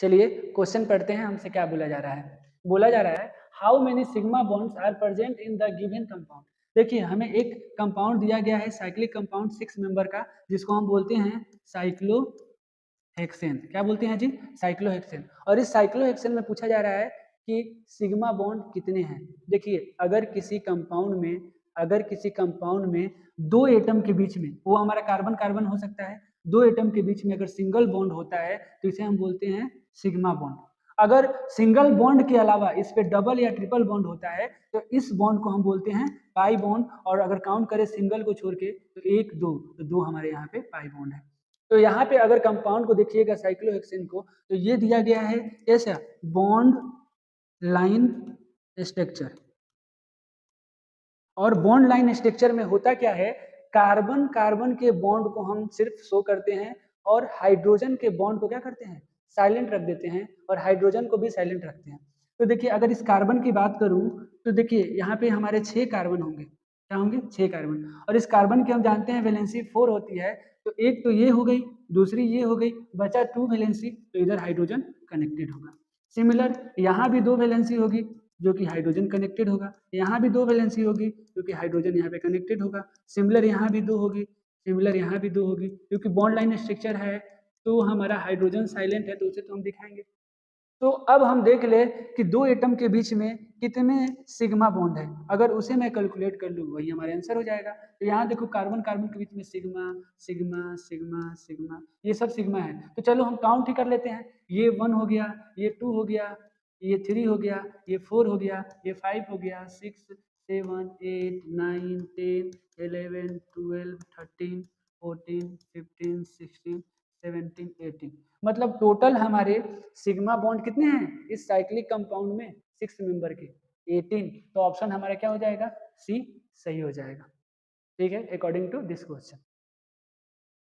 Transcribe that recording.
चलिए क्वेश्चन पढ़ते हैं, हमसे क्या बोला जा रहा है। बोला जा रहा है how many sigma bonds are present in the given compound. देखिए हमें एक कंपाउंड दिया गया है साइक्लिक कंपाउंड 6 मेंबर का, जिसको हम बोलते हैं साइक्लोहेक्सेन। क्या बोलते हैं जी? साइक्लोहेक्सेन। और इस साइक्लोहेक्सेन में पूछा जा रहा है कि सिग्मा बॉन्ड कितने हैं। देखिए अगर किसी कंपाउंड में दो एटम के बीच में, वो हमारा कार्बन कार्बन हो सकता है, दो एटम के बीच में अगर सिंगल बॉन्ड होता है तो इसे हम बोलते हैं सिग्मा बॉन्ड। अगर सिंगल बॉन्ड के अलावा इस पे डबल या ट्रिपल बॉन्ड होता है तो इस बॉन्ड को हम बोलते हैं पाई बॉन्ड। और अगर काउंट करें सिंगल को छोड़ के तो एक दो, तो दो हमारे यहाँ पे पाई बॉन्ड है। तो यहाँ पे अगर कंपाउंड को देखिएगा साइक्लोहेक्सेन को, तो ये दिया गया है ऐसा बॉन्ड लाइन स्ट्रक्चर। और बॉन्ड लाइन स्ट्रक्चर में होता क्या है, कार्बन कार्बन के बॉन्ड को हम सिर्फ शो करते हैं और हाइड्रोजन के बॉन्ड को क्या करते हैं, साइलेंट रख देते हैं, और हाइड्रोजन को भी साइलेंट रखते हैं। तो देखिए अगर इस कार्बन की बात करूं तो देखिए यहाँ पे हमारे 6 कार्बन होंगे। क्या होंगे? 6 कार्बन। और इस कार्बन की हम जानते हैं वैलेंसी 4 होती है। तो एक तो ये हो गई, दूसरी ये हो गई, बचा 2 वैलेंसी, तो इधर हाइड्रोजन कनेक्टेड होगा। सिमिलर यहाँ भी 2 वैलेंसी होगी जो कि हाइड्रोजन कनेक्टेड होगा, यहाँ भी 2 वैलेंसी होगी क्योंकि हाइड्रोजन यहाँ पे कनेक्टेड होगा। सिमिलर यहाँ भी 2 होगी, सिमिलर यहाँ भी 2 होगी, क्योंकि बॉन्ड लाइन स्ट्रक्चर है तो हमारा हाइड्रोजन साइलेंट है तो उसे तो हम दिखाएंगे। तो अब हम देख ले कि दो एटम के बीच में कितने सिग्मा बॉन्ड है, अगर उसे मैं कैलकुलेट कर लूँ वही हमारे आंसर हो जाएगा। तो यहाँ देखो कार्बन कार्बन के बीच में सिग्मा सिग्मा सिग्मा सिग्मा, ये सब सिग्मा है। तो चलो हम काउंट ही कर लेते हैं। ये 1 हो गया, ये 2 हो गया, ये 3 हो गया, ये 4 हो गया, ये 5 हो गया, 6 7 8 9 10 11 12 13 14 15 16 17 18, मतलब टोटल हमारे सिग्मा बॉन्ड कितने हैं इस साइक्लिक कंपाउंड में 6 मेंबर के? 18। तो ऑप्शन हमारा क्या हो जाएगा? सी सही हो जाएगा। ठीक है, अकॉर्डिंग टू दिस क्वेश्चन।